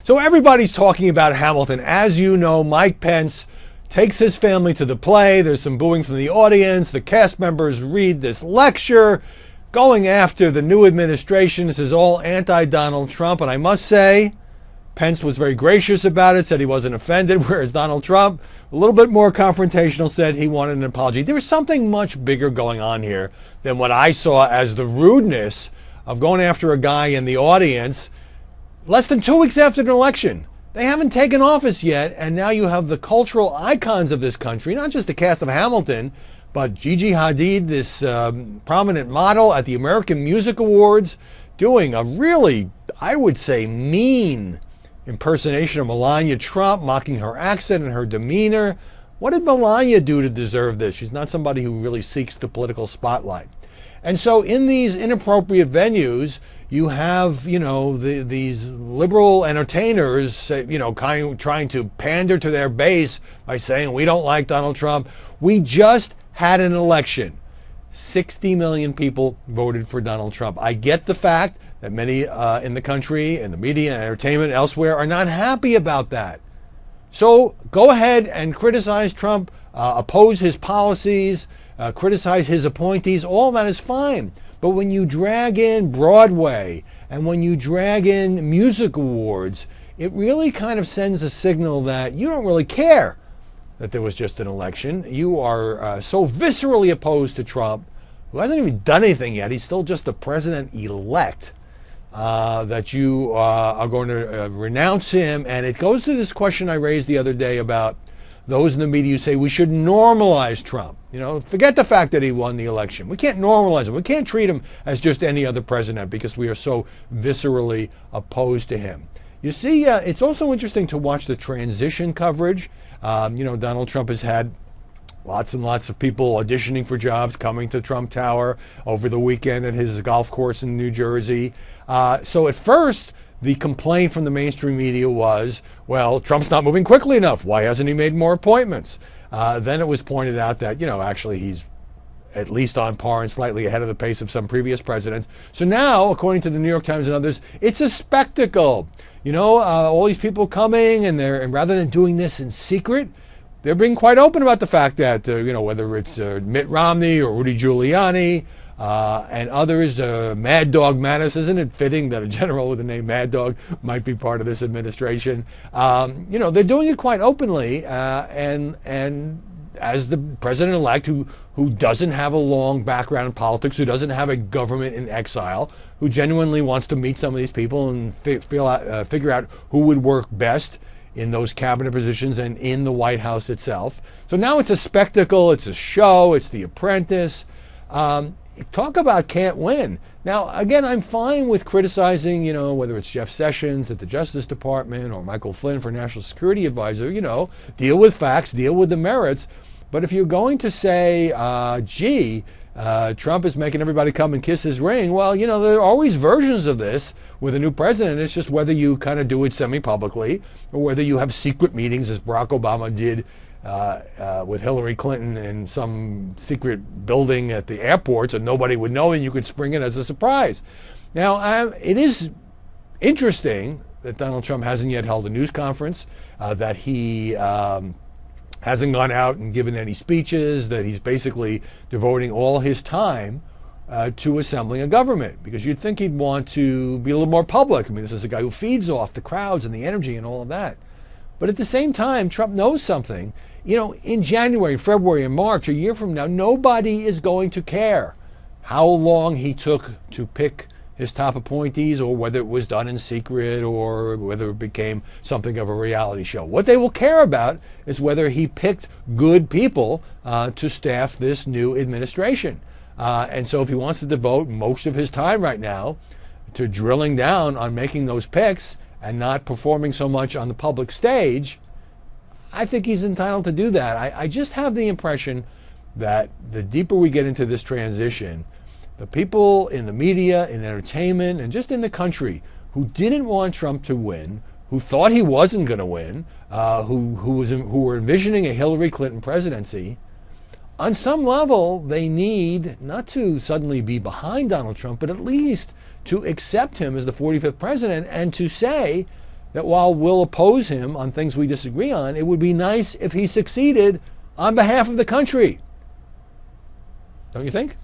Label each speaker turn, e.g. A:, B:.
A: So everybody's talking about Hamilton. As you know, Mike Pence takes his family to the play. There's some booing from the audience. The cast members read this lecture going after the new administration. This is all anti-Donald Trump. And I must say, Pence was very gracious about it, said he wasn't offended, whereas Donald Trump, a little bit more confrontational, said he wanted an apology. There was something much bigger going on here than what I saw as the rudeness of going after a guy in the audience less than 2 weeks after an election. They haven't taken office yet, and now you have the cultural icons of this country, not just the cast of Hamilton, but Gigi Hadid, this prominent model at the American Music Awards, doing a really, I would say, mean impersonation of Melania Trump, mocking her accent and her demeanor. What did Melania do to deserve this? She's not somebody who really seeks the political spotlight. And so in these inappropriate venues, you have, these liberal entertainers, kind of trying to pander to their base by saying, we don't like Donald Trump. We just had an election. 60 million people voted for Donald Trump. I get the fact that many in the country, in the media and entertainment elsewhere, are not happy about that. So go ahead and criticize Trump, oppose his policies, criticize his appointees. All that is fine. But when you drag in Broadway and when you drag in music awards, it really kind of sends a signal that you don't really care that there was just an election. You are so viscerally opposed to Trump, who hasn't even done anything yet. He's still just the president-elect, that you are going to renounce him. And it goes to this question I raised the other day about those in the media who say we should normalize Trump. Forget the fact that he won the election. We can't normalize him. We can't treat him as just any other president because we are so viscerally opposed to him. You see, it's also interesting to watch the transition coverage. Donald Trump has had lots and lots of people auditioning for jobs coming to Trump Tower over the weekend at his golf course in New Jersey. So at first, the complaint from the mainstream media was, well, Trump's not moving quickly enough. Why hasn't he made more appointments? Then it was pointed out that, actually he's at least on par and slightly ahead of the pace of some previous presidents. So now, according to the New York Times and others, it's a spectacle. All these people coming, and rather than doing this in secret, they're being quite open about the fact that, whether it's Mitt Romney or Rudy Giuliani, and others, Mad Dog Mattis. Isn't it fitting that a general with the name Mad Dog might be part of this administration? They're doing it quite openly, and as the president-elect who doesn't have a long background in politics, who doesn't have a government in exile, who genuinely wants to meet some of these people and figure out who would work best in those cabinet positions and in the White House itself. So now it's a spectacle, it's a show, it's The Apprentice. Talk about can't win. Now, again, I'm fine with criticizing, whether it's Jeff Sessions at the Justice Department or Michael Flynn for National Security Advisor, deal with facts, deal with the merits. But if you're going to say, Trump is making everybody come and kiss his ring, well, there are always versions of this with a new president. It's just whether you kind of do it semi-publicly or whether you have secret meetings, as Barack Obama did with Hillary Clinton in some secret building at the airport so nobody would know and you could spring it as a surprise. Now, it is interesting that Donald Trump hasn't yet held a news conference, that he hasn't gone out and given any speeches, that he's basically devoting all his time to assembling a government, because you'd think he'd want to be a little more public. I mean, this is a guy who feeds off the crowds and the energy and all of that. But at the same time, Trump knows something. In January, February, and March, a year from now, nobody is going to care how long he took to pick his top appointees, or whether it was done in secret, or whether it became something of a reality show. What they will care about is whether he picked good people to staff this new administration. And so if he wants to devote most of his time right now to drilling down on making those picks and not performing so much on the public stage, I think he's entitled to do that. I just have the impression that the deeper we get into this transition, the people in the media, in entertainment, and just in the country who didn't want Trump to win, who thought he wasn't going to win, who were envisioning a Hillary Clinton presidency, on some level they need not to suddenly be behind Donald Trump, but at least to accept him as the 45th president and to say, that while we'll oppose him on things we disagree on, it would be nice if he succeeded on behalf of the country. Don't you think?